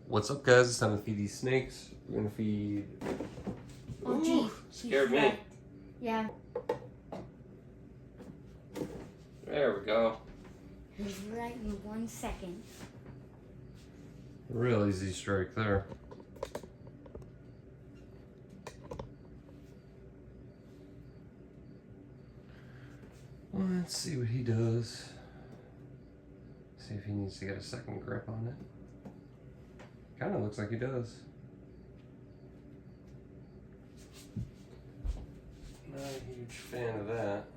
What's up, guys? It's time to feed these snakes. We're gonna feed. Oh, Ooh, geez. scared me. Yeah. There we go. He's right in 1 second. Real easy strike there. Let's see what he does. See if he needs to get a second grip on it. Kind of looks like he does. Not a huge fan of that.